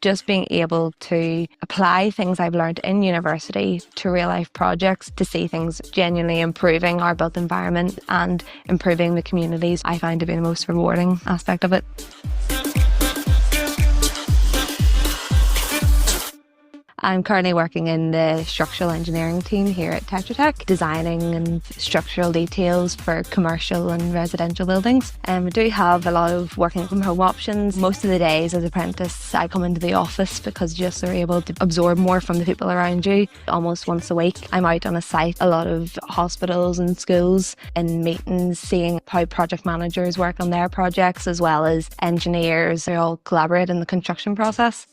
Just being able to apply things I've learned in university to real life projects to see things genuinely improving our built environment and improving the communities, I find to be the most rewarding aspect of it. I'm currently working in the structural engineering team here at Tetra Tech, designing and structural details for commercial and residential buildings. We do have a lot of working from home options. Most of the days as an apprentice, I come into the office because just are able to absorb more from the people around you. Almost once a week, I'm out on a site, a lot of hospitals and schools, in meetings, seeing how project managers work on their projects, as well as engineers. They all collaborate in the construction process.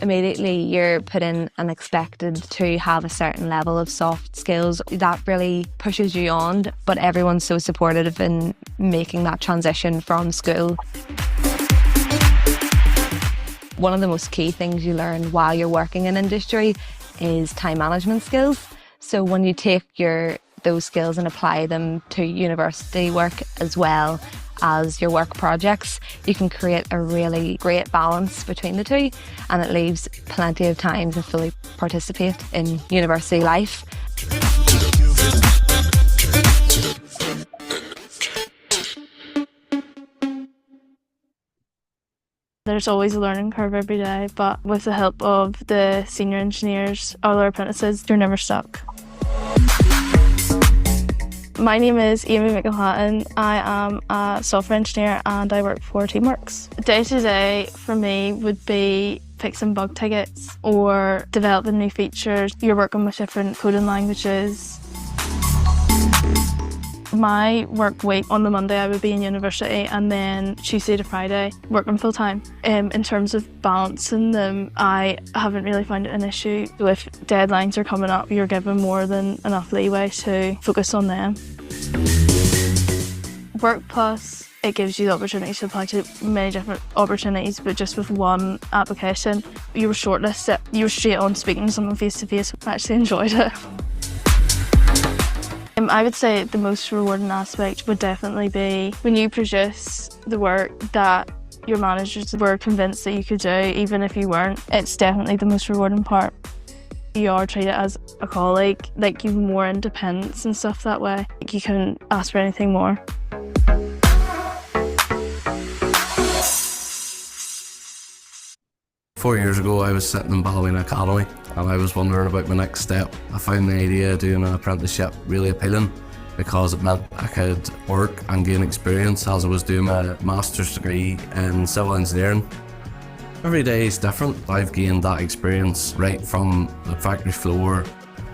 Immediately you're put in and expected to have a certain level of soft skills. That really pushes you on, but everyone's so supportive in making that transition from school. One of the most key things you learn while you're working in industry is time management skills. So when you take those skills and apply them to university work as well as your work projects, you can create a really great balance between the two, and it leaves plenty of time to fully participate in university life. There's always a learning curve every day, but with the help of the senior engineers, all our apprentices, you're never stuck. My name is Amy McElhatton. I am a software engineer and I work for Teamworks. Day to day for me would be fixing bug tickets or developing new features. You're working with different coding languages. My work week, on the Monday I would be in university, and then Tuesday to Friday working full time. In terms of balancing them, I haven't really found it an issue. If deadlines are coming up, you're given more than enough leeway to focus on them. Workplus, it gives you the opportunity to apply to many different opportunities, but just with one application, you were shortlisted. You were straight on speaking to someone face to face. I actually enjoyed it. I would say the most rewarding aspect would definitely be when you produce the work that your managers were convinced that you could do, even if you weren't. It's definitely the most rewarding part. You are treated as a colleague, like you've more independence and stuff that way. Like you couldn't ask for anything more. Four years ago I was sitting in Ballyween Academy and I was wondering about my next step. I found the idea of doing an apprenticeship really appealing because it meant I could work and gain experience as I was doing my master's degree in civil engineering. Every day is different. I've gained that experience right from the factory floor,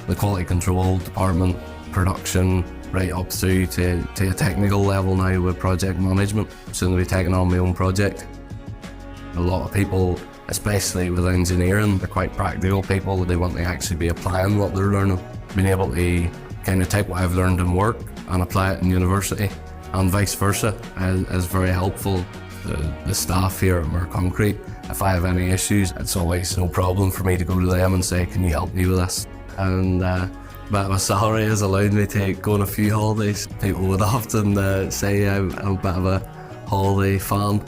the quality control department, production, right up through to a technical level now with project management. Soon to be taking on my own project. A lot of people, especially with engineering, they're quite practical people. They want to actually be applying what they're learning. Being able to kind of take what I've learned in work and apply it in university and vice versa is very helpful. The staff here at Mer Concrete, if I have any issues, it's always no problem for me to go to them and say, can you help me with this? And my salary has allowed me to go on a few holidays. People would often say I'm a bit of a holiday fan.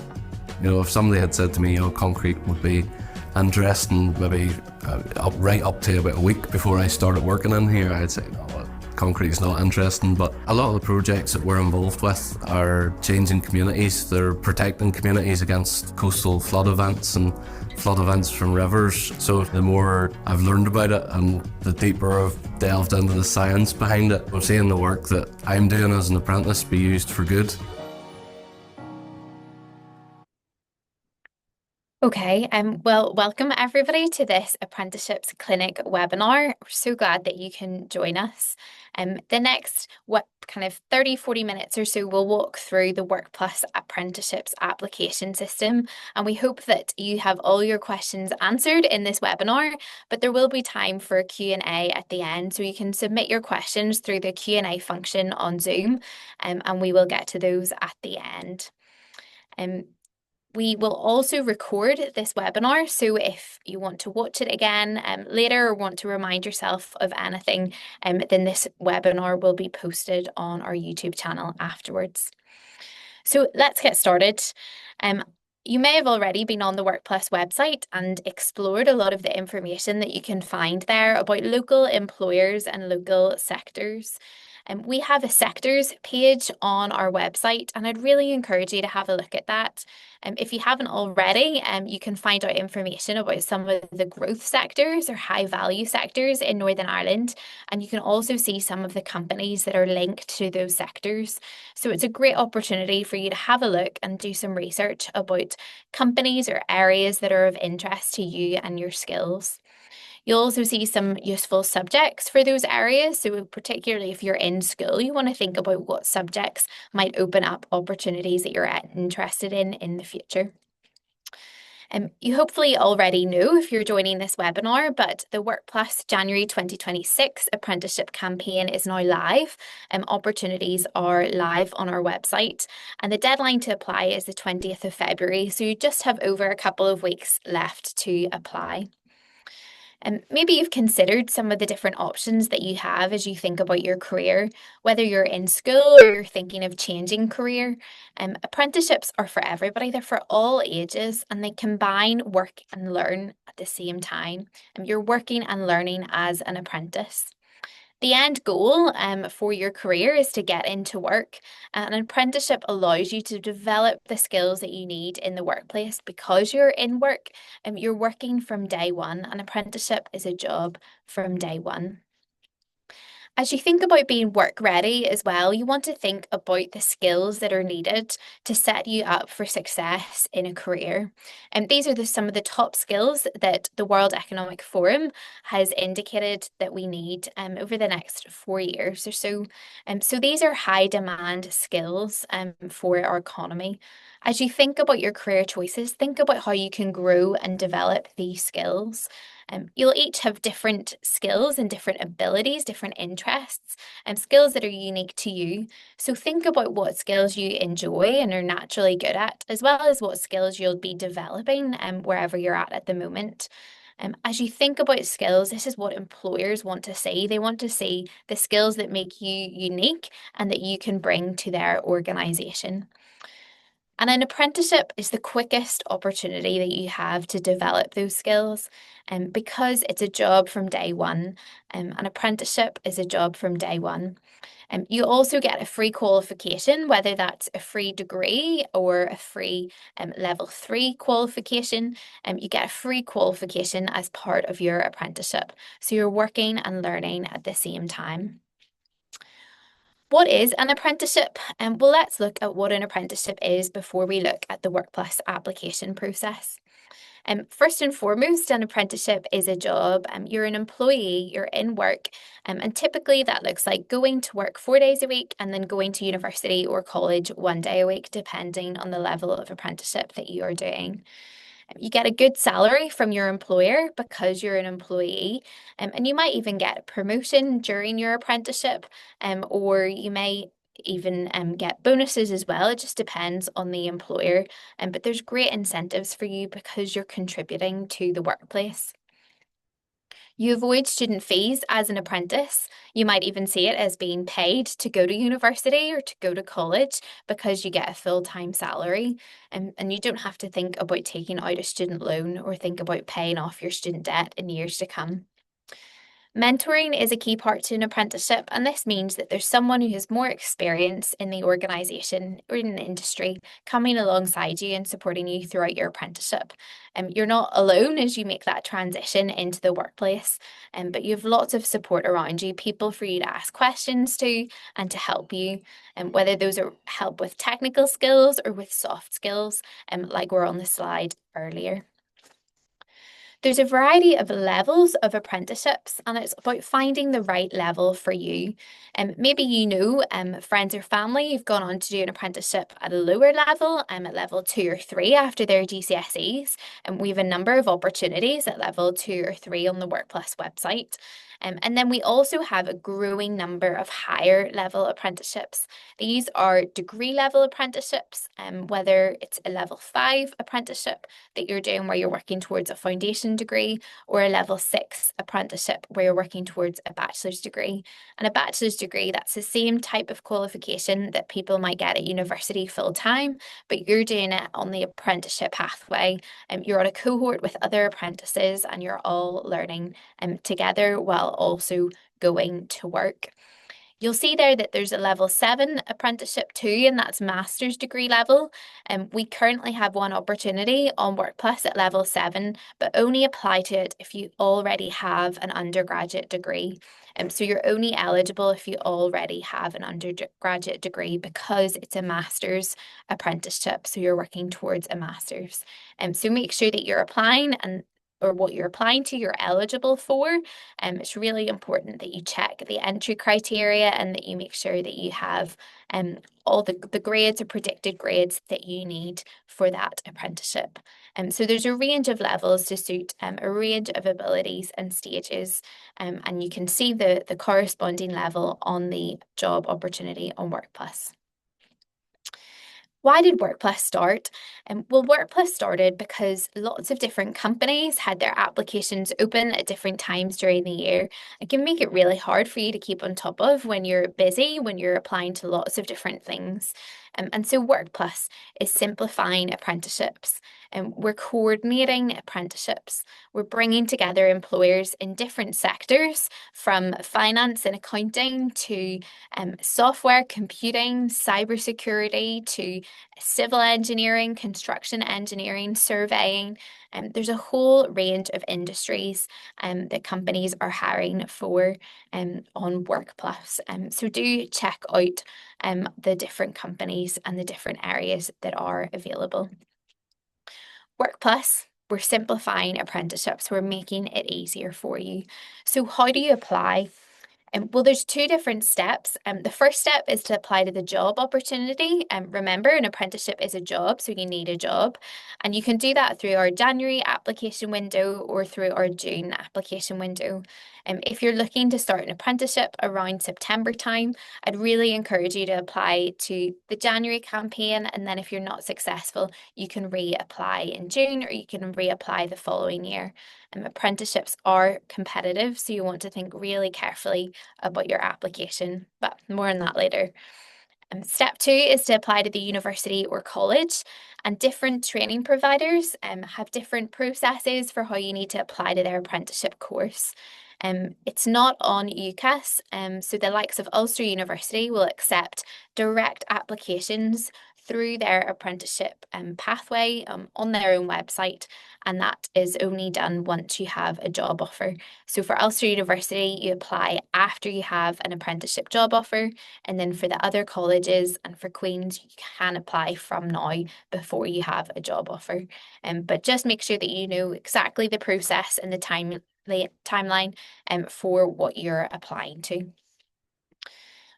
You know, if somebody had said to me, oh, concrete would be interesting, maybe right up to about a week before I started working in here, I'd say, no, well, concrete is not interesting. But a lot of the projects that we're involved with are changing communities. They're protecting communities against coastal flood events and flood events from rivers. So the more I've learned about it and the deeper I've delved into the science behind it, I'm seeing the work that I'm doing as an apprentice be used for good. Okay, well, welcome everybody to this Apprenticeships Clinic webinar. We're so glad that you can join us. The next kind of 30-40 minutes or so, we'll walk through the Workplus Apprenticeships application system, and we hope that you have all your questions answered in this webinar, but there will be time for a Q&A at the end, so you can submit your questions through the Q&A function on Zoom, and we will get to those at the end. We will also record this webinar, so if you want to watch it again later or want to remind yourself of anything, then this webinar will be posted on our YouTube channel afterwards. So let's get started. You may have already been on the Workplus website and explored a lot of the information that you can find there about local employers and local sectors. And we have a sectors page on our website, and I'd really encourage you to have a look at that. If you haven't already, you can find out information about some of the growth sectors or high value sectors in Northern Ireland. And you can also see some of the companies that are linked to those sectors. So it's a great opportunity for you to have a look and do some research about companies or areas that are of interest to you and your skills. You'll also see some useful subjects for those areas. So particularly if you're in school, you want to think about what subjects might open up opportunities that you're interested in the future. You hopefully already know if you're joining this webinar, but the Workplus January 2026 apprenticeship campaign is now live. Opportunities are live on our website, and the deadline to apply is the 20th of February. So you just have over a couple of weeks left to apply. And maybe you've considered some of the different options that you have as you think about your career, whether you're in school or you're thinking of changing career. Apprenticeships are for everybody, they're for all ages, and they combine work and learn at the same time. You're working and learning as an apprentice. The end goal for your career is to get into work. An apprenticeship allows you to develop the skills that you need in the workplace because you're in work and you're working from day one. An apprenticeship is a job from day one. As you think about being work ready as well, you want to think about the skills that are needed to set you up for success in a career. And these are some of the top skills that the World Economic Forum has indicated that we need over the next 4 years or so. So these are high demand skills for our economy. As you think about your career choices, think about how you can grow and develop these skills. You'll each have different skills and different abilities, different interests, and skills that are unique to you. So think about what skills you enjoy and are naturally good at, as well as what skills you'll be developing wherever you're at the moment. As you think about skills, this is what employers want to see. They want to see the skills that make you unique and that you can bring to their organisation. And an apprenticeship is the quickest opportunity that you have to develop those skills. And because it's a job from day one, an apprenticeship is a job from day one. You also get a free qualification, whether that's a free degree or a free level 3 qualification. You get a free qualification as part of your apprenticeship. So you're working and learning at the same time. What is an apprenticeship? Well, let's look at what an apprenticeship is before we look at the Workplus application process. First and foremost, an apprenticeship is a job. You're an employee, you're in work, and typically that looks like going to work 4 days a week and then going to university or college 1 day a week, depending on the level of apprenticeship that you are doing. You get a good salary from your employer because you're an employee, and you might even get a promotion during your apprenticeship, or you may even get bonuses as well. It just depends on the employer, but there's great incentives for you because you're contributing to the workplace. You avoid student fees as an apprentice. You might even see it as being paid to go to university or to go to college because you get a full-time salary, and you don't have to think about taking out a student loan or think about paying off your student debt in years to come. Mentoring is a key part to an apprenticeship, and this means that there's someone who has more experience in the organisation or in the industry coming alongside you and supporting you throughout your apprenticeship. You're not alone as you make that transition into the workplace, but you have lots of support around you, people for you to ask questions to and to help you, whether those are help with technical skills or with soft skills, like we're on the slide earlier. There's a variety of levels of apprenticeships, and it's about finding the right level for you. Maybe you know friends or family who've gone on to do an apprenticeship at a lower level, at level 2 or 3 after their GCSEs. And we have a number of opportunities at level 2 or 3 on the Workplus website. And then we also have a growing number of higher level apprenticeships. These are degree level apprenticeships, whether it's a level 5 apprenticeship that you're doing where you're working towards a foundation qualification degree, or a level 6 apprenticeship where you're working towards a bachelor's degree. And a bachelor's degree, that's the same type of qualification that people might get at university full time, but you're doing it on the apprenticeship pathway. You're on a cohort with other apprentices and you're all learning together while also going to work. You'll see there that there's a level 7 apprenticeship too, and that's master's degree level. We currently have one opportunity on Workplus at level 7, but only apply to it if you already have an undergraduate degree. So you're only eligible if you already have an undergraduate degree because it's a master's apprenticeship. So you're working towards a master's. So make sure that you're applying or what you're applying to, you're eligible for. It's really important that you check the entry criteria and that you make sure that you have all the grades or predicted grades that you need for that apprenticeship. So there's a range of levels to suit a range of abilities and stages, and you can see the corresponding level on the job opportunity on Workplus. Why did Workplus start? Well, Workplus started because lots of different companies had their applications open at different times during the year. It can make it really hard for you to keep on top of when you're busy, when you're applying to lots of different things. And so Workplus is simplifying apprenticeships, and we're coordinating apprenticeships. We're bringing together employers in different sectors, from finance and accounting to software, computing, cybersecurity, to civil engineering, construction engineering, surveying. There's a whole range of industries that companies are hiring for on Workplus. So do check out the different companies and the different areas that are available. Workplus, we're simplifying apprenticeships. We're making it easier for you. So how do you apply? Well, there's two different steps. The first step is to apply to the job opportunity. Remember, an apprenticeship is a job, so you need a job. And you can do that through our January application window or through our June application window. If you're looking to start an apprenticeship around September time, I'd really encourage you to apply to the January campaign. And then if you're not successful, you can reapply in June or you can reapply the following year. Apprenticeships are competitive, so you want to think really carefully about your application, but more on that later. Step 2 is to apply to the university or college, and different training providers have different processes for how you need to apply to their apprenticeship course. It's not on UCAS, so the likes of Ulster University will accept direct applications through their apprenticeship pathway on their own website, and that is only done once you have a job offer. So for Ulster University, you apply after you have an apprenticeship job offer, and then for the other colleges and for Queen's, you can apply from now before you have a job offer. But just make sure that you know exactly the process and the timeline for what you're applying to.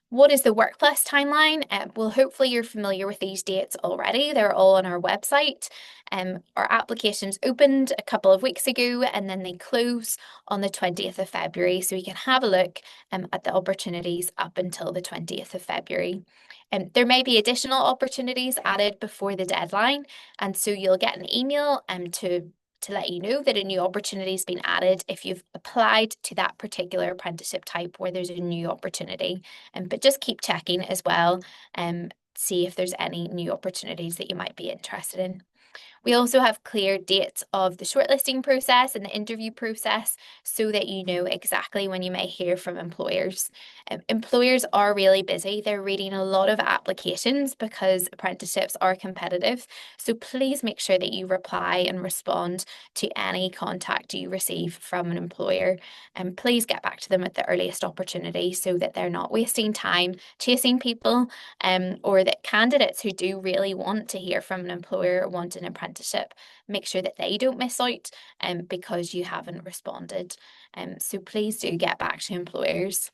What is the Workplus timeline? Well, hopefully you're familiar with these dates already. They're all on our website. Our applications opened a couple of weeks ago and then they close on the 20th of February. So you can have a look at the opportunities up until the 20th of February. There may be additional opportunities added before the deadline. And so you'll get an email to let you know that a new opportunity has been added if you've applied to that particular apprenticeship type where there's a new opportunity. But just keep checking as well and see if there's any new opportunities that you might be interested in. We also have clear dates of the shortlisting process and the interview process so that you know exactly when you may hear from employers. Employers are really busy. They're reading a lot of applications because apprenticeships are competitive. So please make sure that you reply and respond to any contact you receive from an employer. And please get back to them at the earliest opportunity so that they're not wasting time chasing people, or that candidates who do really want to hear from an employer or want an apprenticeship, make sure that they don't miss out because you haven't responded. So please do get back to employers.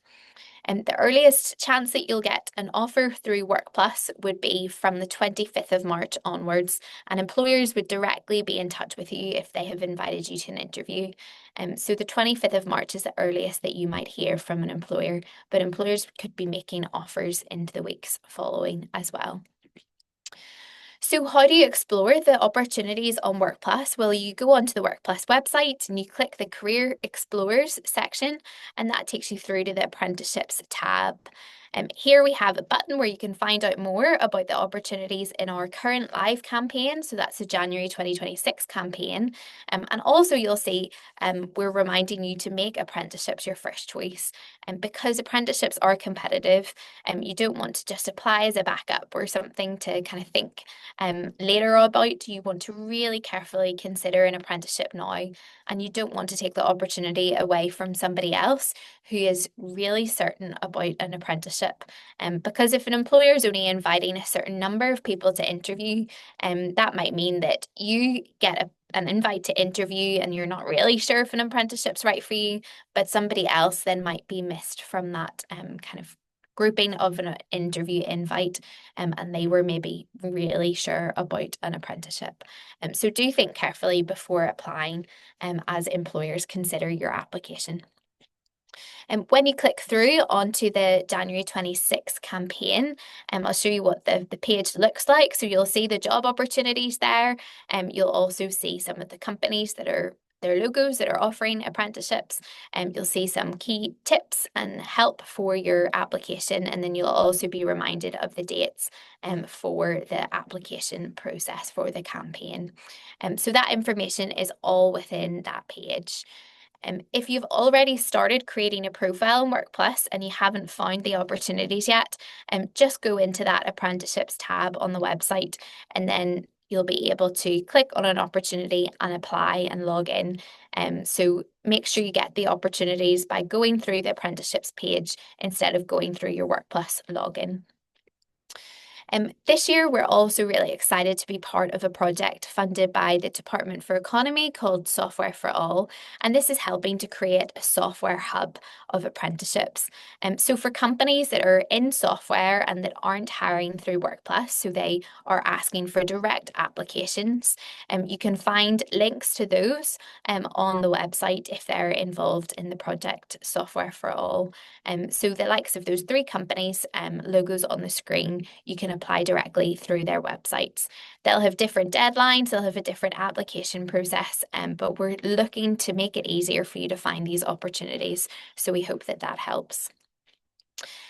The earliest chance that you'll get an offer through Workplus would be from the 25th of March onwards, and employers would directly be in touch with you if they have invited you to an interview. So the 25th of March is the earliest that you might hear from an employer, but employers could be making offers into the weeks following as well. So how do you explore the opportunities on Workplus? Well, you go onto the Workplus website and you click the Career Explorers section, and that takes you through to the Apprenticeships tab. Here we have a button where you can find out more about the opportunities in our current live campaign. So that's the January 2026 campaign. And also you'll see we're reminding you to make apprenticeships your first choice. And because apprenticeships are competitive, you don't want to just apply as a backup or something to kind of think later about. You want to really carefully consider an apprenticeship now, and you don't want to take the opportunity away from somebody else who is really certain about an apprenticeship. Because if an employer is only inviting a certain number of people to interview, that might mean that you get an invite to interview and you're not really sure if an apprenticeship's right for you, but somebody else then might be missed from that kind of grouping of an interview invite, and they were maybe really sure about an apprenticeship. So do think carefully before applying as employers consider your application. And when you click through onto the January 26 campaign, I'll show you what the page looks like. So you'll see the job opportunities there. You'll also see some of the companies that are their logos that are offering apprenticeships. You'll see some key tips and help for your application. And then you'll also be reminded of the dates for the application process for the campaign. So that information is all within that page. If you've already started creating a profile in Workplus and you haven't found the opportunities yet, just go into that apprenticeships tab on the website, and then you'll be able to click on an opportunity and apply and log in. So make sure you get the opportunities by going through the apprenticeships page instead of going through your Workplus login. This year, we're also really excited to be part of a project funded by the Department for Economy called Software for All, and this is helping to create a software hub of apprenticeships. So for companies that are in software and that aren't hiring through Workplus, so they are asking for direct applications, you can find links to those on the website if they're involved in the project Software for All. So the likes of those 3 companies, logos on the screen, you can apply directly through their websites. They'll have different deadlines, they'll have a different application process, but we're looking to make it easier for you to find these opportunities. So we hope that that helps.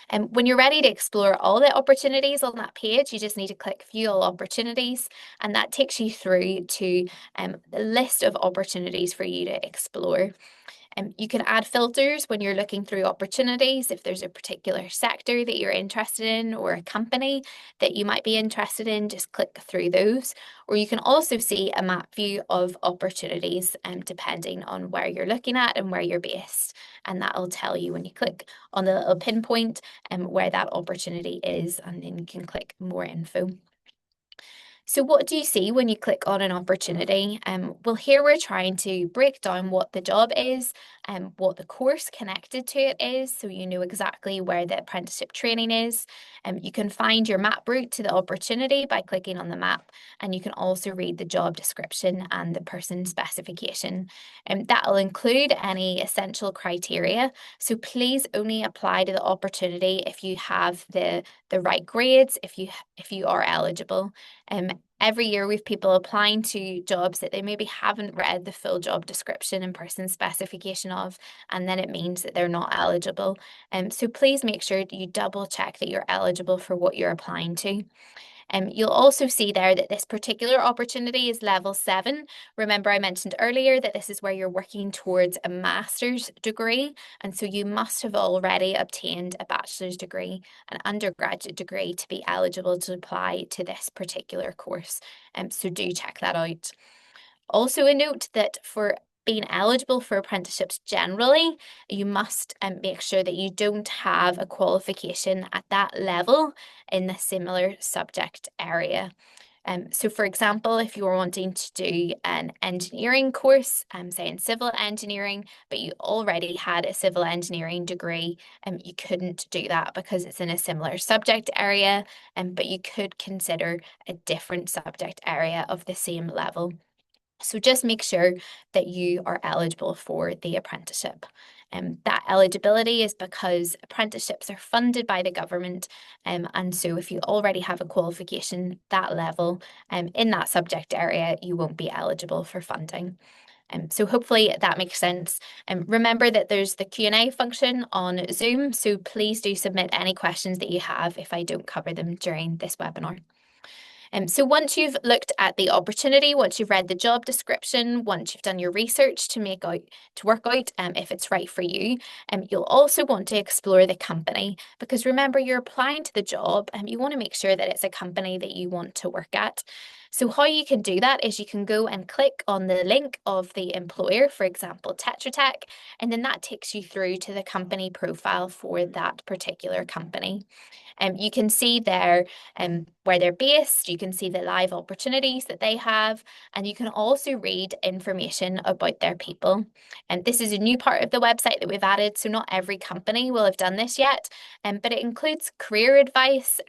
And when you're ready to explore all the opportunities on that page, you just need to click View All Opportunities, and that takes you through to the list of opportunities for you to explore. You can add filters when you're looking through opportunities. If there's a particular sector that you're interested in or a company that you might be interested in, just click through those. Or you can also see a map view of opportunities depending on where you're looking at and where you're based. And that'll tell you when you click on the little pinpoint where that opportunity is, and then you can click more info. So what do you see when you click on an opportunity? Well, here we're trying to break down what the job is and what the course connected to it is, so you know exactly where the apprenticeship training is. You can find your map route to the opportunity by clicking on the map, and you can also read the job description and the person specification. That'll include any essential criteria, so please only apply to the opportunity if you have the right grades, if you are eligible. Every year we've people applying to jobs that they maybe haven't read the full job description and person specification of, and then it means that they're not eligible. So please make sure you double check that you're eligible for what you're applying to. You'll also see there that this particular opportunity is level 7. Remember, I mentioned earlier that this is where you're working towards a master's degree, and so you must have already obtained a bachelor's degree, an undergraduate degree, to be eligible to apply to this particular course. So do check that out. Also a note that for being eligible for apprenticeships generally, you must make sure that you don't have a qualification at that level in the similar subject area. So for example, if you were wanting to do an engineering course, say in civil engineering, but you already had a civil engineering degree, you couldn't do that because it's in a similar subject area, but you could consider a different subject area of the same level. So just make sure that you are eligible for the apprenticeship. That eligibility is because apprenticeships are funded by the government, and so if you already have a qualification that level in that subject area, you won't be eligible for funding. So hopefully that makes sense. Remember that there's the Q&A function on Zoom, so please do submit any questions that you have if I don't cover them during this webinar. So once you've looked at the opportunity, once you've read the job description, once you've done your research to work out if it's right for you, you'll also want to explore the company, because remember, you're applying to the job and you want to make sure that it's a company that you want to work at. So how you can do that is you can go and click on the link of the employer, for example, Tetra Tech, and then that takes you through to the company profile for that particular company. You can see there where they're based, you can see the live opportunities that they have, and you can also read information about their people. And this is a new part of the website that we've added, so not every company will have done this yet, but it includes career advice,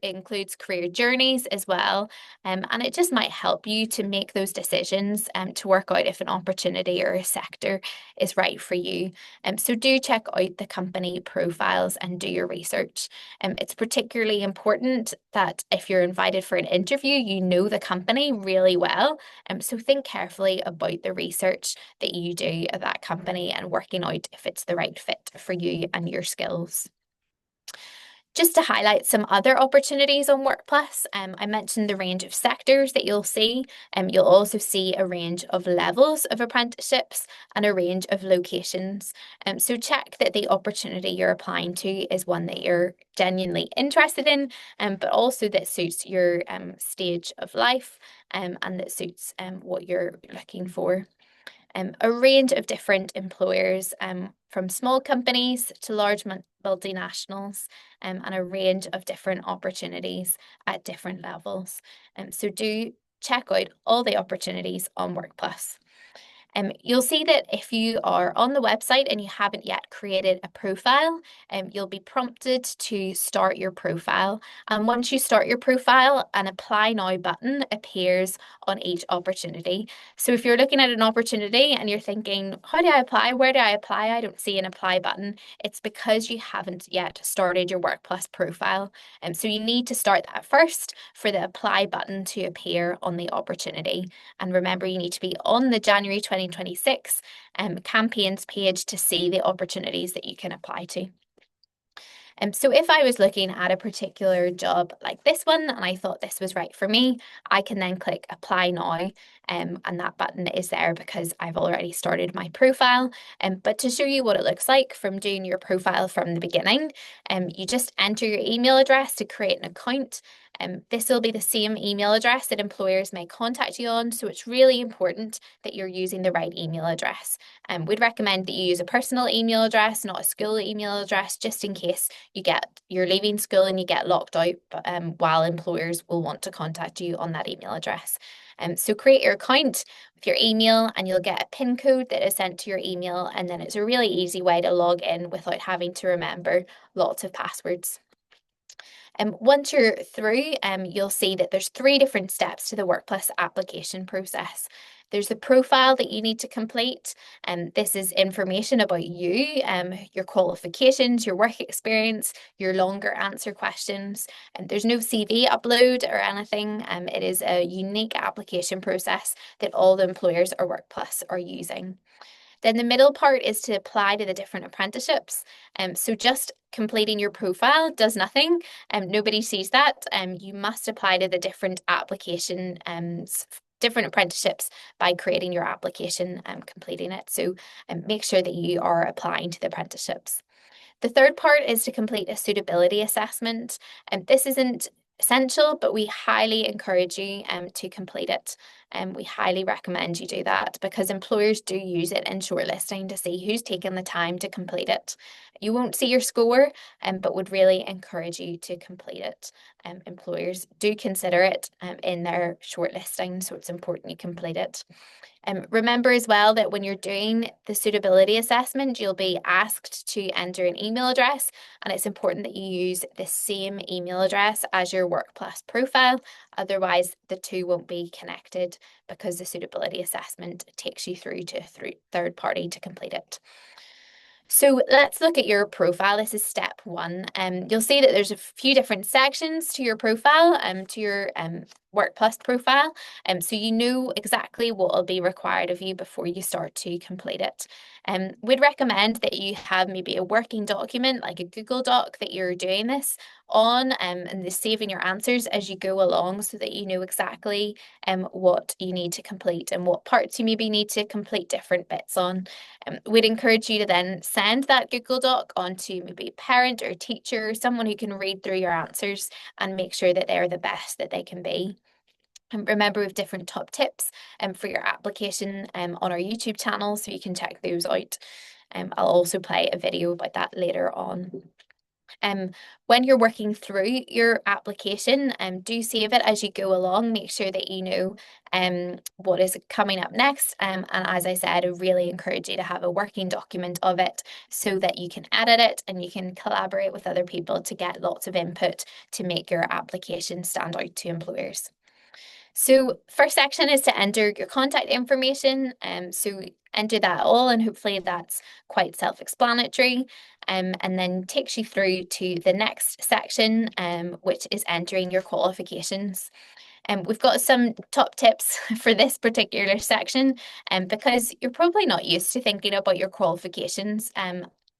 includes career journeys as well, and it just might help you to make those decisions to work out if an opportunity or a sector is right for you. So do check out the company profiles and do your research. It's particularly important that if you're invited for an interview, you know the company really well. So think carefully about the research that you do at that company and working out if it's the right fit for you and your skills. Just to highlight some other opportunities on Workplus, I mentioned the range of sectors that you'll see. You'll also see a range of levels of apprenticeships and a range of locations. So check that the opportunity you're applying to is one that you're genuinely interested in, but also that suits your stage of life and that suits what you're looking for. A range of different employers, from small companies to large multinationals, and a range of different opportunities at different levels. So do check out all the opportunities on Workplus. You'll see that if you are on the website and you haven't yet created a profile, you'll be prompted to start your profile. And once you start your profile, an Apply Now button appears on each opportunity. So if you're looking at an opportunity and you're thinking, how do I apply? Where do I apply? I don't see an apply button. It's because you haven't yet started your Workplus profile. So you need to start that first for the apply button to appear on the opportunity. And remember, you need to be on the January 2026 campaigns page to see the opportunities that you can apply to. So if I was looking at a particular job like this one and I thought this was right for me, I can then click Apply Now, and that button is there because I've already started my profile. But to show you what it looks like from doing your profile from the beginning, you just enter your email address to create an account. This will be the same email address that employers may contact you on, so it's really important that you're using the right email address. We'd recommend that you use a personal email address, not a school email address, just in case you're leaving school and you get locked out while employers will want to contact you on that email address. So create your account with your email and you'll get a PIN code that is sent to your email, and then it's a really easy way to log in without having to remember lots of passwords. Once you're through, you'll see that there's 3 different steps to the Workplus application process. There's the profile that you need to complete, and this is information about you, your qualifications, your work experience, your longer answer questions. And there's no CV upload or anything. It is a unique application process that all the employers or Workplus are using. Then the middle part is to apply to the different apprenticeships. So just completing your profile does nothing. Nobody sees that. You must apply to the different different apprenticeships by creating your application and completing it. So make sure that you are applying to the apprenticeships. The third part is to complete a suitability assessment. This isn't essential, but we highly encourage you to complete it. We highly recommend you do that because employers do use it in shortlisting to see who's taken the time to complete it. You won't see your score, but would really encourage you to complete it. Employers do consider it in their shortlisting, so it's important you complete it. Remember as well that when you're doing the suitability assessment, you'll be asked to enter an email address, and it's important that you use the same email address as your Workplus profile. Otherwise, the two won't be connected complete, because the suitability assessment takes you through to a third party to complete it. So let's look at your profile. This is step one. You'll see that there's a few different sections to your profile, to your Workplus profile. So you know exactly what will be required of you before you start to complete it. We'd recommend that you have maybe a working document, like a Google Doc, that you're doing this on, and the saving your answers as you go along, so that you know exactly what you need to complete and what parts you maybe need to complete different bits on. We'd encourage you to then send that Google Doc on to maybe a parent or a teacher, someone who can read through your answers and make sure that they're the best that they can be. And remember, we have different top tips for your application on our YouTube channel, so you can check those out. I'll also play a video about that later on. When you're working through your application, do save it as you go along. Make sure that you know what is coming up next. And as I said, I really encourage you to have a working document of it, so that you can edit it and you can collaborate with other people to get lots of input to make your application stand out to employers. So first section is to enter your contact information. So enter that all, and hopefully that's quite self-explanatory. And then takes you through to the next section, which is entering your qualifications. We've got some top tips for this particular section, because you're probably not used to thinking about your qualifications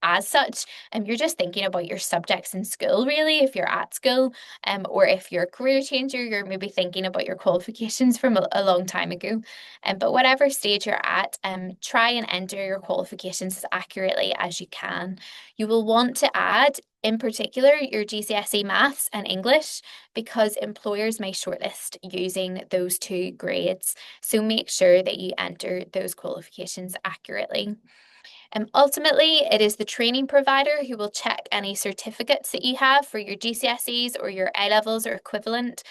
as such. You're just thinking about your subjects in school, really, if you're at school, or if you're a career changer, you're maybe thinking about your qualifications from a long time ago. But whatever stage you're at, try and enter your qualifications as accurately as you can. You will want to add, in particular, your GCSE Maths and English, because employers may shortlist using those two grades. So make sure that you enter those qualifications accurately. Ultimately, it is the training provider who will check any certificates that you have for your GCSEs or your A-levels or equivalent,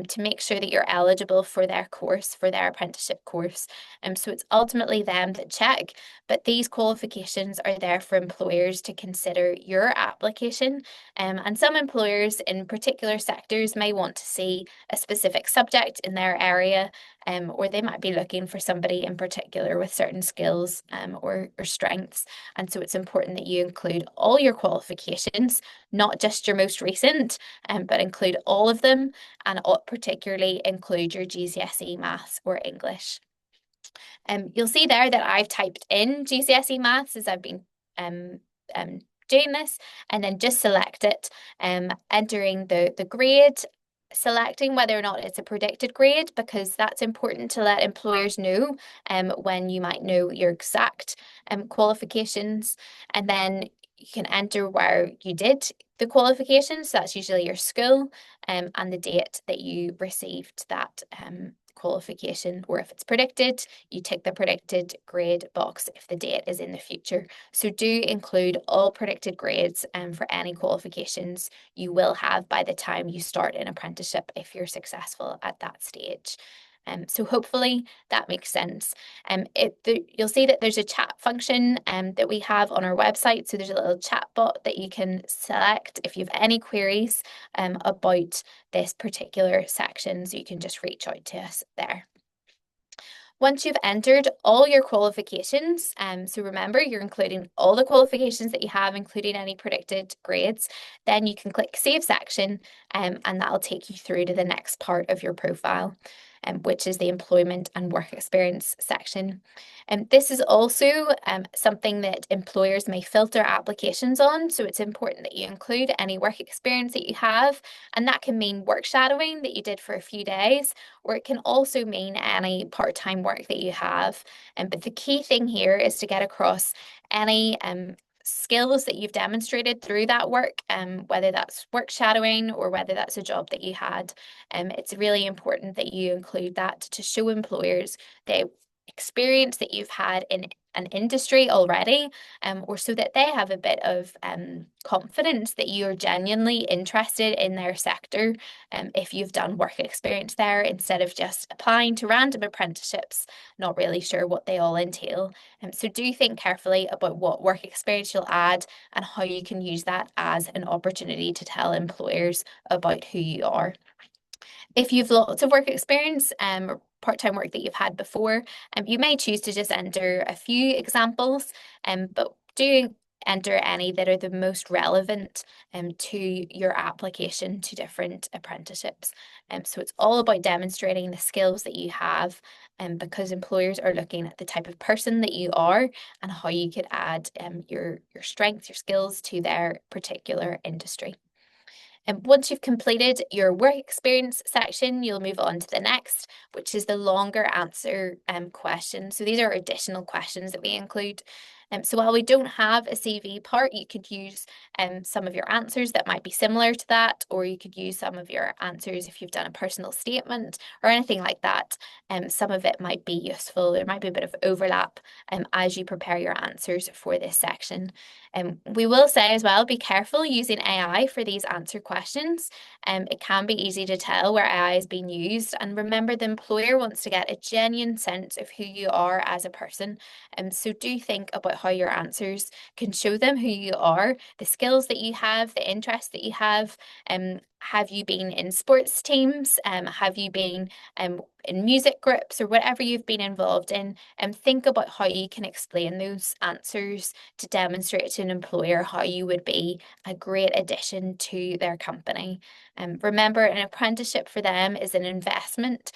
to make sure that you're eligible for their course, for their apprenticeship course. So it's ultimately them that check, but these qualifications are there for employers to consider your application. And some employers in particular sectors may want to see a specific subject in their area, or they might be looking for somebody in particular with certain skills or strengths. And so it's important that you include all your qualifications, not just your most recent, but include all of them, and particularly include your GCSE Maths or English. You'll see there that I've typed in GCSE Maths as I've been doing this, and then just select it, entering the grade, selecting whether or not it's a predicted grade, because that's important to let employers know when you might know your exact qualifications. And then you can enter where you did the qualifications, so that's usually your school, and the date that you received that qualification, or if it's predicted, you tick the predicted grade box if the date is in the future. So do include all predicted grades for any qualifications you will have by the time you start an apprenticeship, if you're successful at that stage. So hopefully that makes sense. You'll see that there's a chat function that we have on our website. So there's a little chat bot that you can select if you have any queries about this particular section. So you can just reach out to us there. Once you've entered all your qualifications, so remember, you're including all the qualifications that you have, including any predicted grades, then you can click Save Section, and that'll take you through to the next part of your profile, which is the Employment and Work Experience section. This is also something that employers may filter applications on, so it's important that you include any work experience that you have, and that can mean work shadowing that you did for a few days, or it can also mean any part-time work that you have. But the key thing here is to get across any skills that you've demonstrated through that work, whether that's work shadowing or whether that's a job that you had. It's really important that you include that to show employers the experience that you've had in an industry already, or so that they have a bit of confidence that you're genuinely interested in their sector, if you've done work experience there, instead of just applying to random apprenticeships, not really sure what they all entail. So do think carefully about what work experience you'll add and how you can use that as an opportunity to tell employers about who you are. If you've lots of work experience, part-time work that you've had before. You may choose to just enter a few examples, but do enter any that are the most relevant to your application to different apprenticeships. So it's all about demonstrating the skills that you have, because employers are looking at the type of person that you are and how you could add your strengths, your skills to their particular industry. And once you've completed your work experience section, you'll move on to the next, which is the longer answer question. So these are additional questions that we include. So while we don't have a CV part, you could use some of your answers that might be similar to that, or you could use some of your answers if you've done a personal statement or anything like that. Some of it might be useful. There might be a bit of overlap as you prepare your answers for this section. We will say as well, be careful using AI for these answer questions. It can be easy to tell where AI is being used. And remember, the employer wants to get a genuine sense of who you are as a person. So do think about how your answers can show them who you are, the skills that you have, the interests that you have. Have you been in sports teams? Have you been in music groups, or whatever you've been involved in? Think about how you can explain those answers to demonstrate to an employer how you would be a great addition to their company. Remember, an apprenticeship for them is an investment,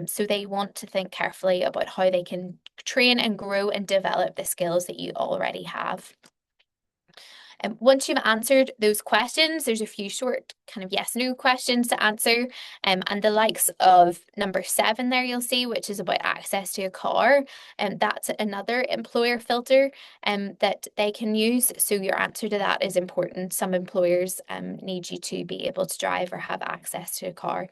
so they want to think carefully about how they can train and grow and develop the skills that you already have. And once you've answered those questions, there's a few short kind of yes/no questions to answer. And the likes of number 7 there you'll see, which is about access to a car. And that's another employer filter that they can use. So your answer to that is important. Some employers need you to be able to drive or have access to a car.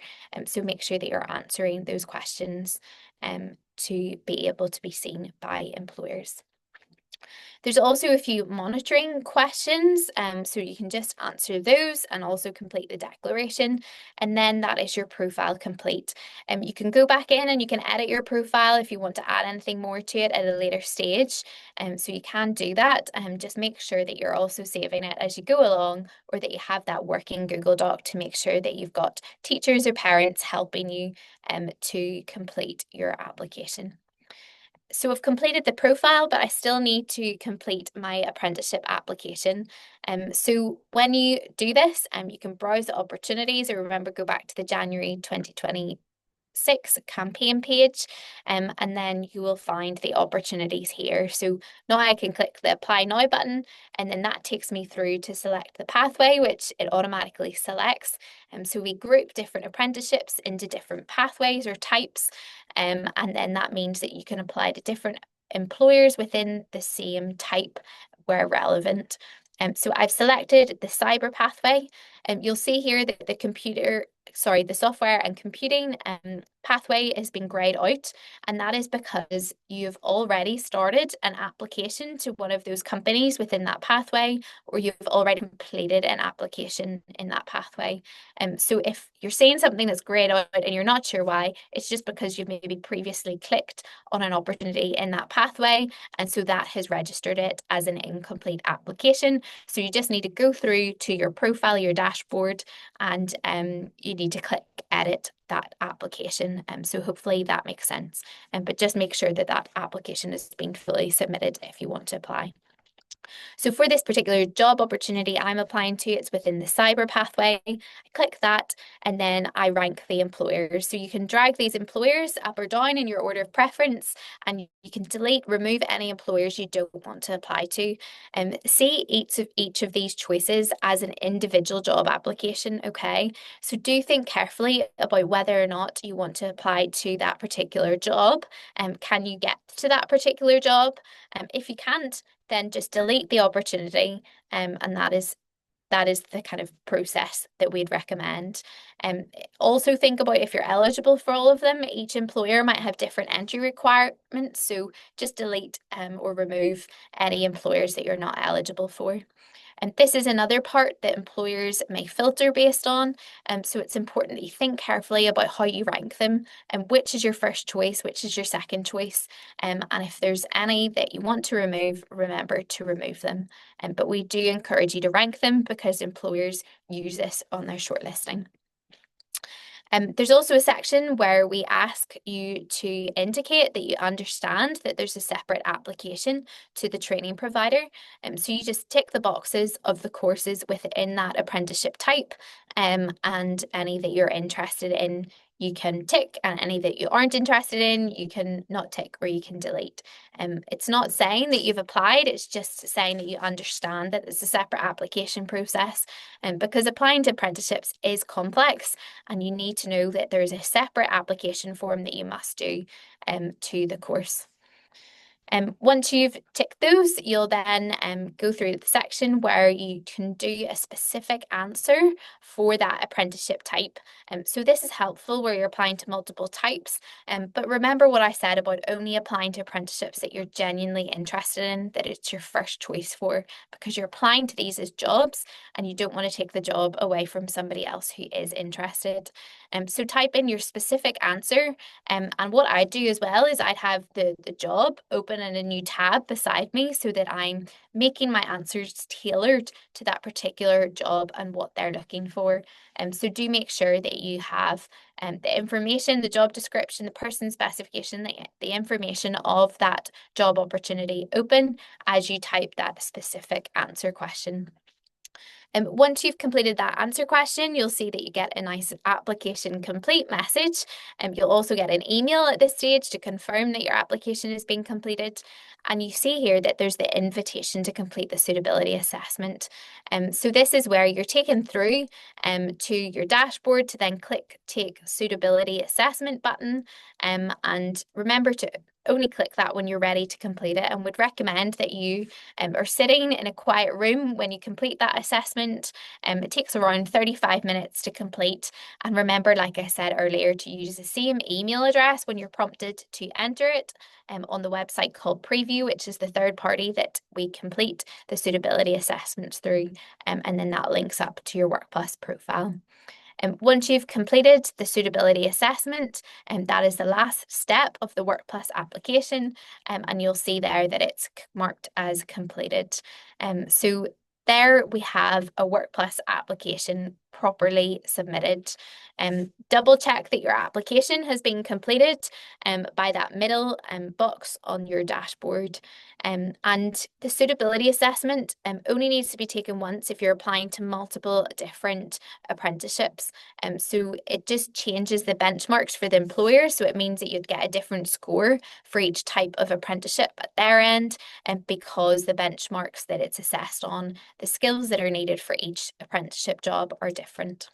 So make sure that you're answering those questions to be able to be seen by employers. There's also a few monitoring questions, so you can just answer those and also complete the declaration, and then that is your profile complete. You can go back in and you can edit your profile if you want to add anything more to it at a later stage, so you can do that. Just make sure that you're also saving it as you go along, or that you have that working Google Doc to make sure that you've got teachers or parents helping you to complete your application. So I've completed the profile, but I still need to complete my apprenticeship application. So when you do this, you can browse the opportunities, or remember, go back to the January 2026 campaign page, and then you will find the opportunities here. So now I can click the Apply Now button, and then that takes me through to select the pathway, which it automatically selects. So we group different apprenticeships into different pathways or types, and then that means that you can apply to different employers within the same type where relevant. So I've selected the cyber pathway, and you'll see here that the software and computing pathway has been grayed out, and that is because you've already started an application to one of those companies within that pathway, or you've already completed an application in that pathway. So if you're seeing something that's grayed out and you're not sure why, it's just because you've maybe previously clicked on an opportunity in that pathway, and so that has registered it as an incomplete application. So you just need to go through to your profile, your dashboard, and you need to click edit that application. So hopefully that makes sense. But just make sure that that application is being fully submitted if you want to apply. So for this particular job opportunity I'm applying to, it's within the cyber pathway. I click that, and then I rank the employers. So you can drag these employers up or down in your order of preference, and you can delete, remove any employers you don't want to apply to. See each of these choices as an individual job application, okay? So do think carefully about whether or not you want to apply to that particular job. Can you get to that particular job? If you can't, then just delete the opportunity, and that is the kind of process that we'd recommend. Also think about if you're eligible for all of them. Each employer might have different entry requirements, so just delete or remove any employers that you're not eligible for. And this is another part that employers may filter based on. So it's important that you think carefully about how you rank them, and which is your first choice, which is your second choice. And if there's any that you want to remove, remember to remove them. But we do encourage you to rank them because employers use this on their shortlisting. There's also a section where we ask you to indicate that you understand that there's a separate application to the training provider. So you just tick the boxes of the courses within that apprenticeship type, and any that you're interested in, you can tick, and any that you aren't interested in, you can not tick or you can delete. It's not saying that you've applied, it's just saying that you understand that it's a separate application process. Because applying to apprenticeships is complex, and you need to know that there is a separate application form that you must do to the course. Once you've ticked those, you'll then go through the section where you can do a specific answer for that apprenticeship type. So this is helpful where you're applying to multiple types. But remember what I said about only applying to apprenticeships that you're genuinely interested in, that it's your first choice for, because you're applying to these as jobs and you don't want to take the job away from somebody else who is interested. So type in your specific answer. And what I do as well is I'd have the job open in a new tab beside me so that I'm making my answers tailored to that particular job and what they're looking for. So do make sure that you have the information, the job description, the person specification, the information of that job opportunity open as you type that specific answer question. Once you've completed that answer question, you'll see that you get a nice application complete message. You'll also get an email at this stage to confirm that your application has been completed. And you see here that there's the invitation to complete the suitability assessment. So this is where you're taken through to your dashboard to then click Take Suitability Assessment button. And remember to only click that when you're ready to complete it, and would recommend that you are sitting in a quiet room when you complete that assessment. It takes around 35 minutes to complete. And remember, like I said earlier, to use the same email address when you're prompted to enter it on the website called Preview, which is the third party that we complete the suitability assessments through. And then that links up to your Workplus profile. Once you've completed the suitability assessment, that is the last step of the Workplus application, and you'll see there that it's marked as completed. So there we have a Workplus application properly submitted. Double check that your application has been completed by that middle box on your dashboard. And the suitability assessment only needs to be taken once if you're applying to multiple different apprenticeships. So it just changes the benchmarks for the employer. So it means that you'd get a different score for each type of apprenticeship at their end, and because the benchmarks that it's assessed on, the skills that are needed for each apprenticeship job are different.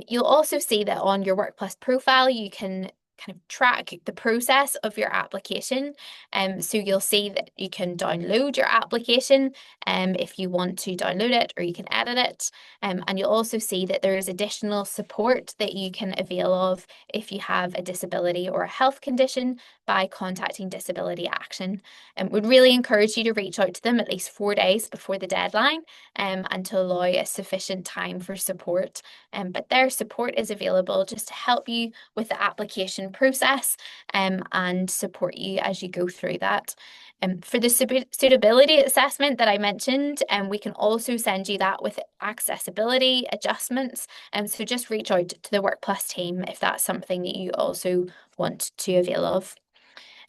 You'll also see that on your Workplus profile, you can kind of track the process of your application. So you'll see that you can download your application if you want to download it, or you can edit it. And you'll also see that there is additional support that you can avail of if you have a disability or a health condition by contacting Disability Action. And would really encourage you to reach out to them at least 4 days before the deadline and to allow a sufficient time for support. But their support is available just to help you with the application process and support you as you go through that. For the suitability assessment that I mentioned, we can also send you that with accessibility adjustments. So just reach out to the Workplus team if that's something that you also want to avail of.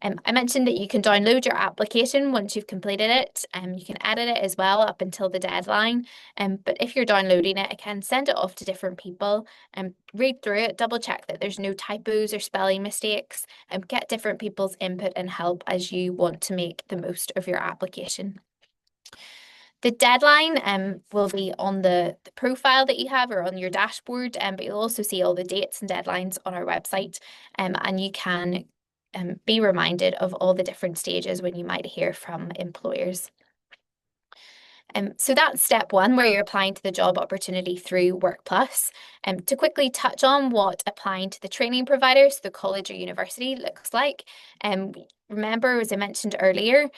I mentioned that you can download your application once you've completed it. You can edit it as well up until the deadline. But if you're downloading it, again, send it off to different people and read through it, double check that there's no typos or spelling mistakes, and get different people's input and help as you want to make the most of your application. The deadline will be on the profile that you have or on your dashboard, but you'll also see all the dates and deadlines on our website, and you can be reminded of all the different stages when you might hear from employers. So that's step one, where you're applying to the job opportunity through Workplus. To quickly touch on what applying to the training provider, so the college or university, looks like. Remember, as I mentioned earlier,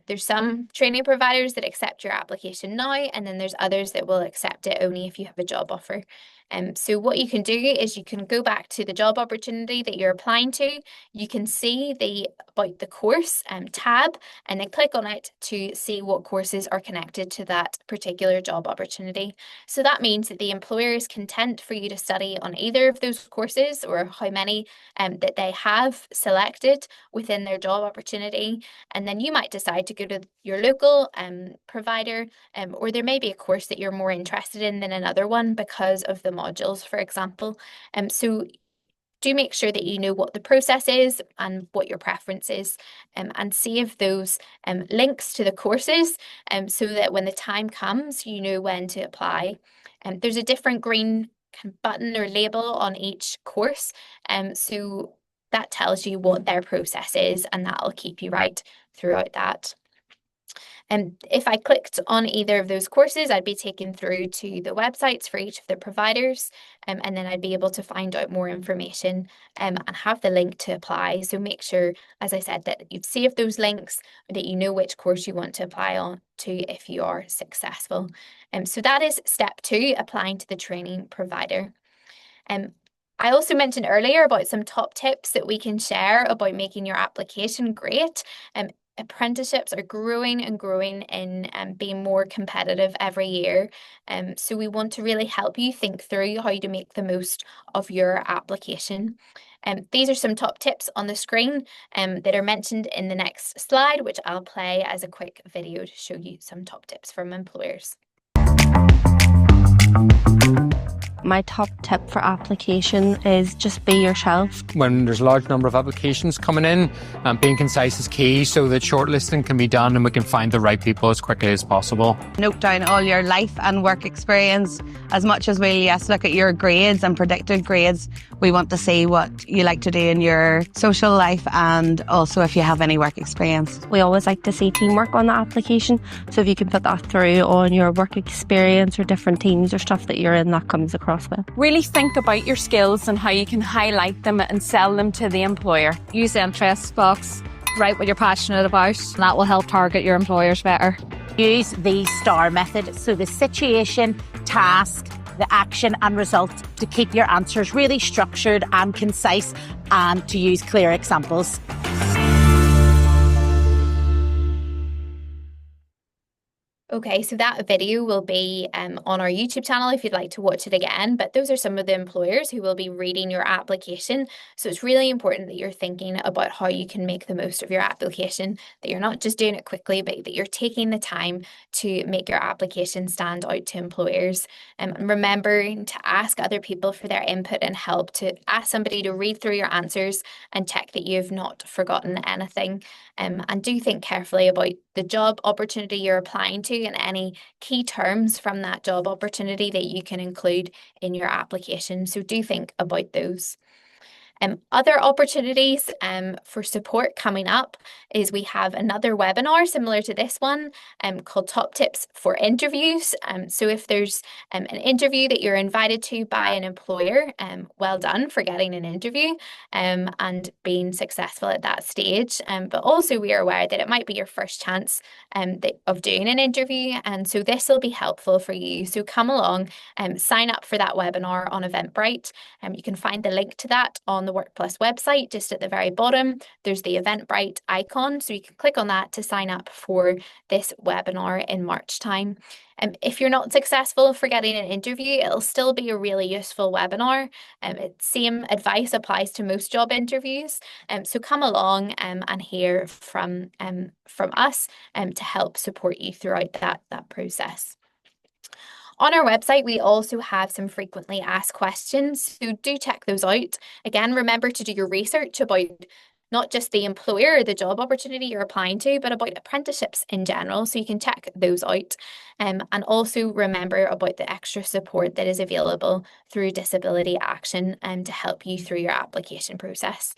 there's some training providers that accept your application now, and then there's others that will accept it only if you have a job offer. So what you can do is you can go back to the job opportunity that you're applying to. You can see the About the Course tab, and then click on it to see what courses are connected to that particular job opportunity. So that means that the employer is content for you to study on either of those courses, or how many that they have selected within their job opportunity. And then you might decide to go to your local provider, or there may be a course that you're more interested in than another one because of the modules, for example. So do make sure that you know what the process is and what your preference is, and save those links to the courses, so that when the time comes, you know when to apply. There's a different green button or label on each course, so that tells you what their process is, and that'll keep you right throughout that. And if I clicked on either of those courses, I'd be taken through to the websites for each of the providers, and then I'd be able to find out more information and have the link to apply. So make sure, as I said, that you've saved those links, that you know which course you want to apply on to if you are successful. So that is step 2, applying to the training provider. I also mentioned earlier about some top tips that we can share about making your application great. Apprenticeships are growing and growing in being more competitive every year. So we want to really help you think through how to make the most of your application. These are some top tips on the screen that are mentioned in the next slide, which I'll play as a quick video to show you some top tips from employers. My top tip for application is just be yourself. When there's a large number of applications coming in, being concise is key so that shortlisting can be done and we can find the right people as quickly as possible. Note down all your life and work experience as much as we look at your grades and predicted grades. We want to see what you like to do in your social life and also if you have any work experience. We always like to see teamwork on the application, so if you can put that through on your work experience or different teams or stuff that you're in, that comes across well. Really think about your skills and how you can highlight them and sell them to the employer. Use the interest box, write what you're passionate about, and that will help target your employers better. Use the STAR method, so the situation, task, the action and result, to keep your answers really structured and concise, and to use clear examples. Okay, so that video will be on our YouTube channel if you'd like to watch it again, but those are some of the employers who will be reading your application. So it's really important that you're thinking about how you can make the most of your application, that you're not just doing it quickly, but that you're taking the time to make your application stand out to employers. And remembering to ask other people for their input and help, to ask somebody to read through your answers and check that you've not forgotten anything. And do think carefully about the job opportunity you're applying to and any key terms from that job opportunity that you can include in your application. So do think about those. Other opportunities for support coming up is we have another webinar similar to this one called Top Tips for Interviews. So if there's an interview that you're invited to by an employer, well done for getting an interview and being successful at that stage. But also we are aware that it might be your first chance of doing an interview, and so this will be helpful for you. So come along, sign up for that webinar on Eventbrite. You can find the link to that on the Workplus website. Just at the very bottom, there's the Eventbrite icon, so you can click on that to sign up for this webinar in March time. If you're not successful for getting an interview, it'll still be a really useful webinar. Same advice applies to most job interviews. So come along and hear from us to help support you throughout that process. On our website, we also have some frequently asked questions, so do check those out. Again, remember to do your research about not just the employer or the job opportunity you're applying to, but about apprenticeships in general, so you can check those out. And also remember about the extra support that is available through Disability Action to help you through your application process.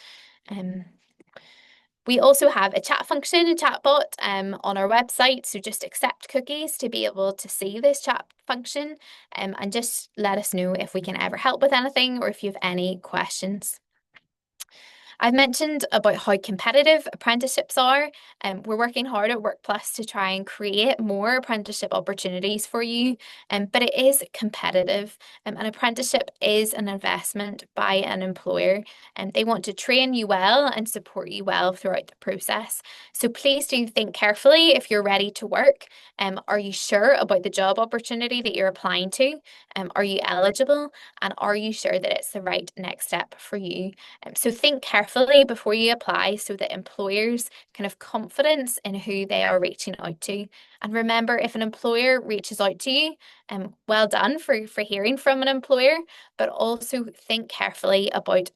We also have a chat function, a chatbot on our website, so just accept cookies to be able to see this chat function and just let us know if we can ever help with anything or if you have any questions. I've mentioned about how competitive apprenticeships are, and we're working hard at Workplus to try and create more apprenticeship opportunities for you. But it is competitive. An apprenticeship is an investment by an employer, and they want to train you well and support you well throughout the process. So please do think carefully if you're ready to work. Are you sure about the job opportunity that you're applying to? Are you eligible? And are you sure that it's the right next step for you? So think carefully before you apply so that employers can have confidence in who they are reaching out to. And remember, if an employer reaches out to you, well done for hearing from an employer, but also think carefully about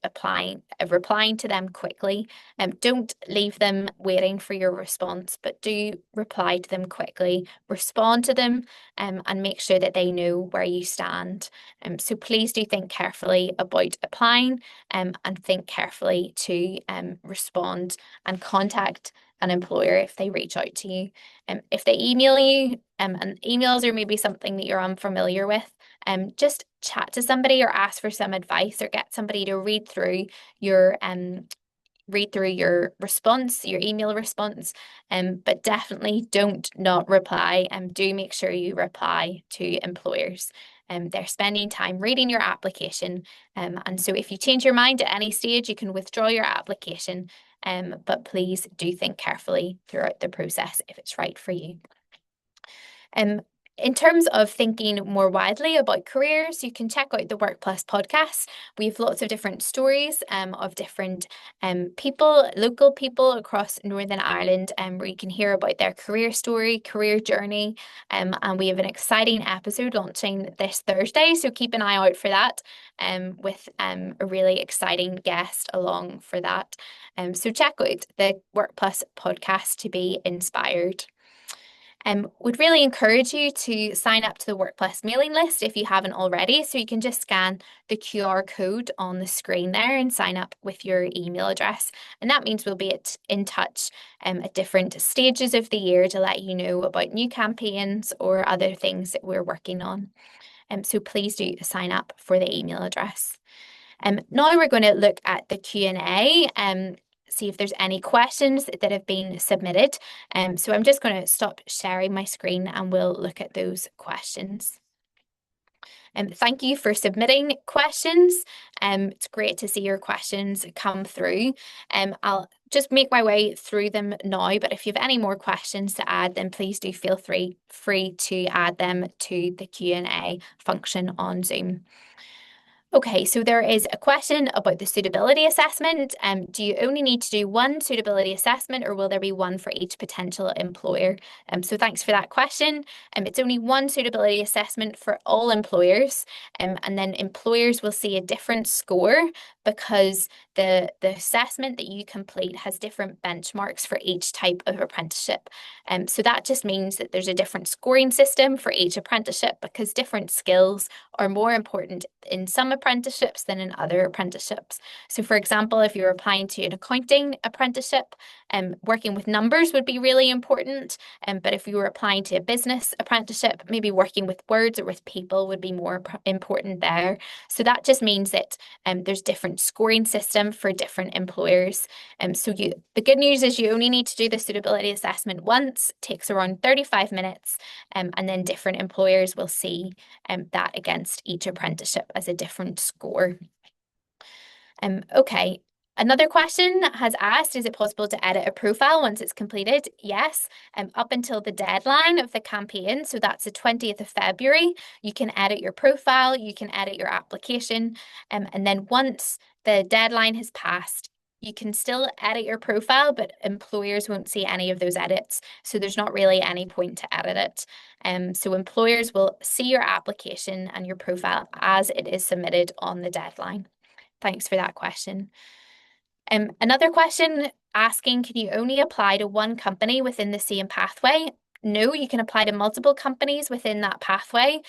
replying to them quickly. Don't leave them waiting for your response, but do reply to them quickly, respond to them, and make sure that they know where you stand. So please do think carefully about applying, and think carefully to respond and contact an employer if they reach out to you. If they email you, and emails are maybe something that you're unfamiliar with, just chat to somebody or ask for some advice or get somebody to read through your response, your email response, but definitely don't not reply, and do make sure you reply to employers. They're spending time reading your application, and so if you change your mind at any stage, you can withdraw your application, but please do think carefully throughout the process if it's right for you. In terms of thinking more widely about careers, you can check out the Workplus podcast. We have lots of different stories of different people, local people across Northern Ireland, where you can hear about their career story, career journey, and we have an exciting episode launching this Thursday, so keep an eye out for that, with a really exciting guest along for that. So check out the Workplus podcast to be inspired. Would really encourage you to sign up to the Workplus mailing list if you haven't already. So you can just scan the QR code on the screen there and sign up with your email address. And that means we'll be in touch at different stages of the year to let you know about new campaigns or other things that we're working on. So please do sign up for the email address. Now we're going to look at the Q&A. See if there's any questions that have been submitted. So I'm just going to stop sharing my screen and we'll look at those questions. Thank you for submitting questions. It's great to see your questions come through. I'll just make my way through them now, but if you have any more questions to add, then please do feel free to add them to the Q&A function on Zoom. Okay, so there is a question about the suitability assessment. Do you only need to do one suitability assessment, or will there be one for each potential employer? So thanks for that question. It's only one suitability assessment for all employers, and then employers will see a different score because the assessment that you complete has different benchmarks for each type of apprenticeship. So that just means that there's a different scoring system for each apprenticeship because different skills are more important in some apprenticeships than in other apprenticeships. So for example, if you're applying to an accounting apprenticeship, working with numbers would be really important. But if you were applying to a business apprenticeship, maybe working with words or with people would be more important there. So that just means that there's different scoring system for different employers. So the good news is you only need to do the suitability assessment once. It takes around 35 minutes, and then different employers will see that against each apprenticeship as a different score. Okay. Another question has asked, is it possible to edit a profile once it's completed? Yes, up until the deadline of the campaign, so that's the 20th of February, you can edit your profile, you can edit your application, and then once the deadline has passed, you can still edit your profile, but employers won't see any of those edits, so there's not really any point to edit it. So employers will see your application and your profile as it is submitted on the deadline. Thanks for that question. Another question asking, can you only apply to one company within the same pathway? No, you can apply to multiple companies within that pathway.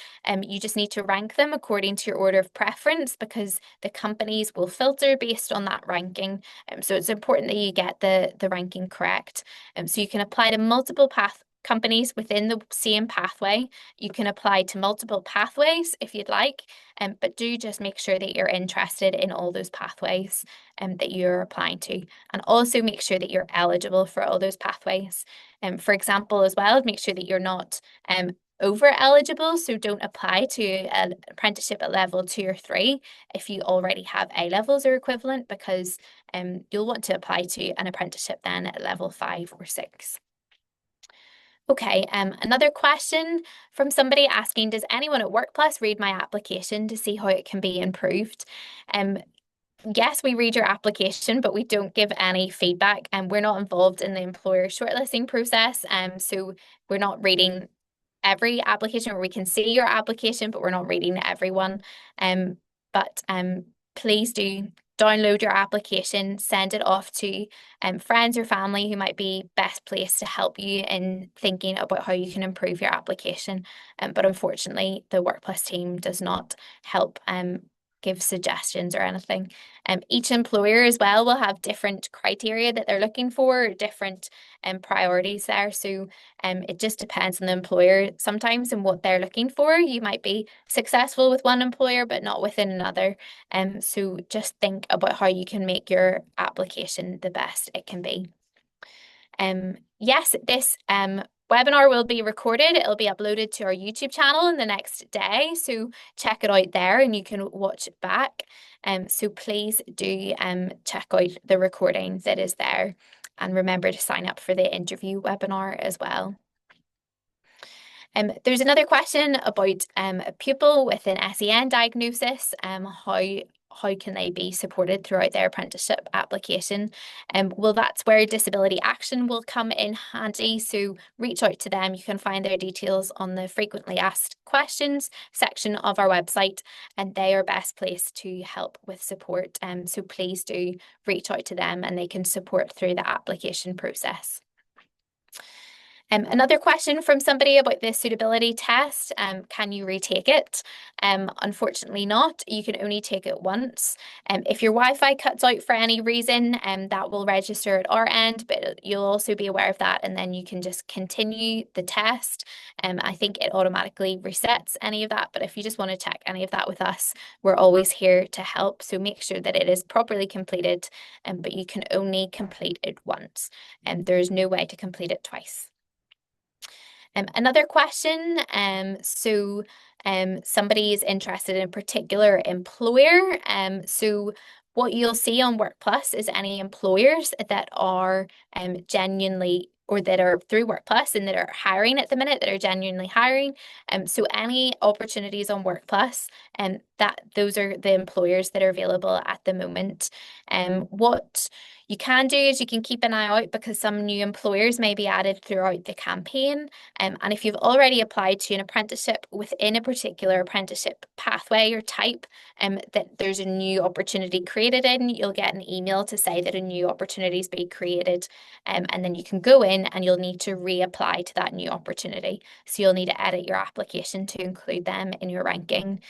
You just need to rank them according to your order of preference because the companies will filter based on that ranking. So it's important that you get the ranking correct. So you can apply to multiple companies within the same pathway. You can apply to multiple pathways if you'd like, but do just make sure that you're interested in all those pathways that you're applying to, and also make sure that you're eligible for all those pathways. For example, as well, make sure that you're not over eligible, so don't apply to an apprenticeship at level 2 or 3 if you already have A levels or equivalent, because you'll want to apply to an apprenticeship then at level 5 or 6. Okay, another question from somebody asking, does anyone at Workplus read my application to see how it can be improved? Yes, we read your application, but we don't give any feedback, and we're not involved in the employer shortlisting process, so we're not reading every application, or we can see your application, but we're not reading everyone. But please do download your application, send it off to friends or family who might be best placed to help you in thinking about how you can improve your application. But unfortunately, the Workplus team does not help give suggestions or anything. Each employer as well will have different criteria that they're looking for, different priorities there. So it just depends on the employer sometimes and what they're looking for. You might be successful with one employer, but not within another. So just think about how you can make your application the best it can be. Yes, this webinar will be recorded. It'll be uploaded to our YouTube channel in the next day, so check it out there and you can watch it back. So please do check out the recording that is there, and remember to sign up for the interview webinar as well. There's another question about a pupil with an SEN diagnosis, how can they be supported throughout their apprenticeship application? Well, that's where Disability Action will come in handy, so reach out to them. You can find their details on the frequently asked questions section of our website, and they are best placed to help with support. So please do reach out to them and they can support through the application process. Another question from somebody about the suitability test, can you retake it? Unfortunately not. You can only take it once. If your Wi-Fi cuts out for any reason, that will register at our end, but you'll also be aware of that, and then you can just continue the test. I think it automatically resets any of that, but if you just want to check any of that with us, we're always here to help. So make sure that it is properly completed, but you can only complete it once, and there is no way to complete it twice. Another question, somebody is interested in a particular employer. So what you'll see on Workplus is any employers that are genuinely, or that are through Workplus and that are hiring at the minute, that are genuinely hiring. So any opportunities on Workplus, those are the employers that are available at the moment. What you can do is you can keep an eye out, because some new employers may be added throughout the campaign. And if you've already applied to an apprenticeship within a particular apprenticeship pathway or type, that there's a new opportunity created in, you'll get an email to say that a new opportunity is being created. And then you can go in and you'll need to reapply to that new opportunity. So you'll need to edit your application to include them in your ranking.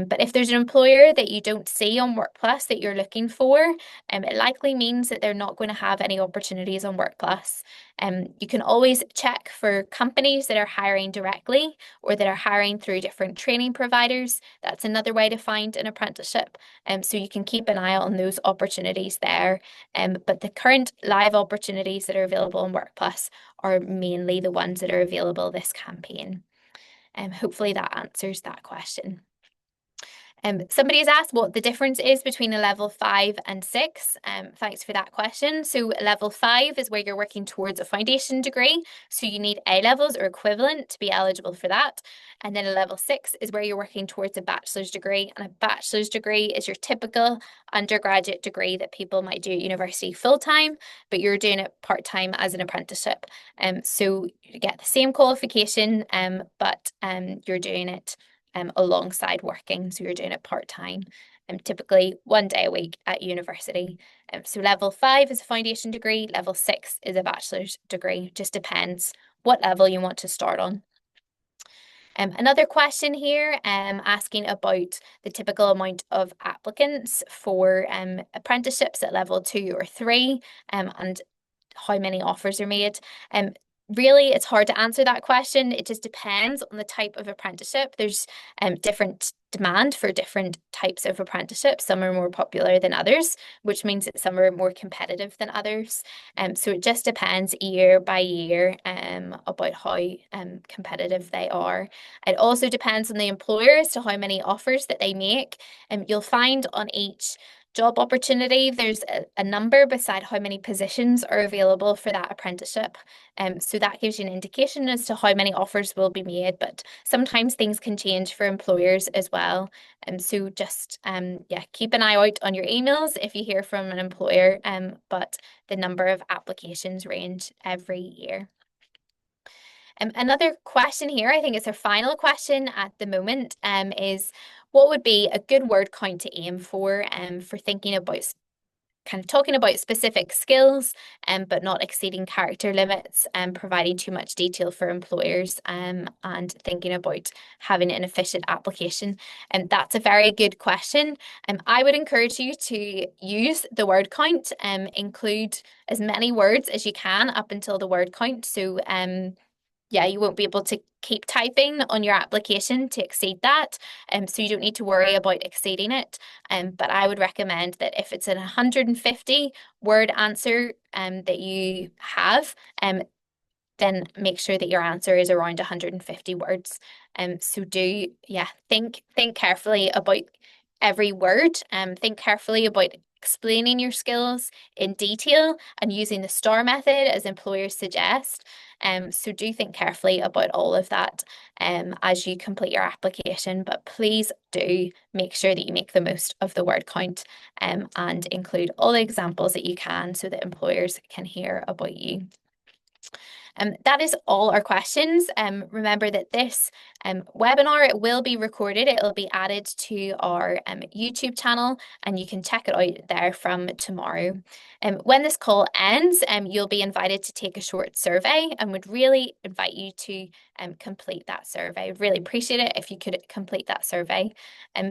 But if there's an employer that you don't see on Workplus that you're looking for, it likely means that they're not going to have any opportunities on Workplus. You can always check for companies that are hiring directly or that are hiring through different training providers. That's another way to find an apprenticeship. So you can keep an eye on those opportunities there. But the current live opportunities that are available on Workplus are mainly the ones that are available this campaign. Hopefully that answers that question. Somebody has asked what the difference is between a level 5 and 6. Thanks for that question. So level 5 is where you're working towards a foundation degree. So you need A levels or equivalent to be eligible for that. And then a level 6 is where you're working towards a bachelor's degree. And a bachelor's degree is your typical undergraduate degree that people might do at university full-time, but you're doing it part-time as an apprenticeship. So you get the same qualification, but you're doing it alongside working, so you're doing it part-time, typically 1 day a week at university. So level 5 is a foundation degree, level 6 is a bachelor's degree. Just depends what level you want to start on. Another question here asking about the typical amount of applicants for apprenticeships at level 2 or 3, and how many offers are made. Really, it's hard to answer that question. It just depends on the type of apprenticeship. There's different demand for different types of apprenticeships. Some are more popular than others, which means that some are more competitive than others. So it just depends year by year about how competitive they are. It also depends on the employer as to how many offers that they make. You'll find on each job opportunity, there's a number beside how many positions are available for that apprenticeship. So that gives you an indication as to how many offers will be made, but sometimes things can change for employers as well. So just keep an eye out on your emails if you hear from an employer, but the number of applications range every year. Another question here, I think it's our final question at the moment, is what would be a good word count to aim for thinking about kind of talking about specific skills, but not exceeding character limits and providing too much detail for employers, and thinking about having an efficient application. And that's a very good question. I would encourage you to use the word count, include as many words as you can up until the word count. So you won't be able to keep typing on your application to exceed that. So you don't need to worry about exceeding it. But I would recommend that if it's an 150 word answer that you have, then make sure that your answer is around 150 words. So think carefully about every word. Think carefully about explaining your skills in detail and using the STAR method as employers suggest. So do think carefully about all of that as you complete your application, but please do make sure that you make the most of the word count and include all the examples that you can so that employers can hear about you. That is all our questions. Remember that this webinar will be recorded. It'll be added to our YouTube channel and you can check it out there from tomorrow. When this call ends, you'll be invited to take a short survey and would really invite you to complete that survey. I'd really appreciate it if you could complete that survey.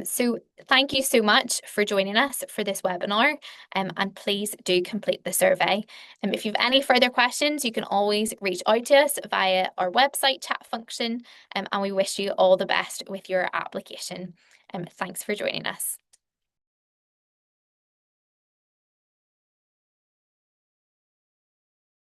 So thank you so much for joining us for this webinar, and please do complete the survey. If you have any further questions, you can always reach out to us via our website chat function, and we wish you all the best with your application. Thanks for joining us.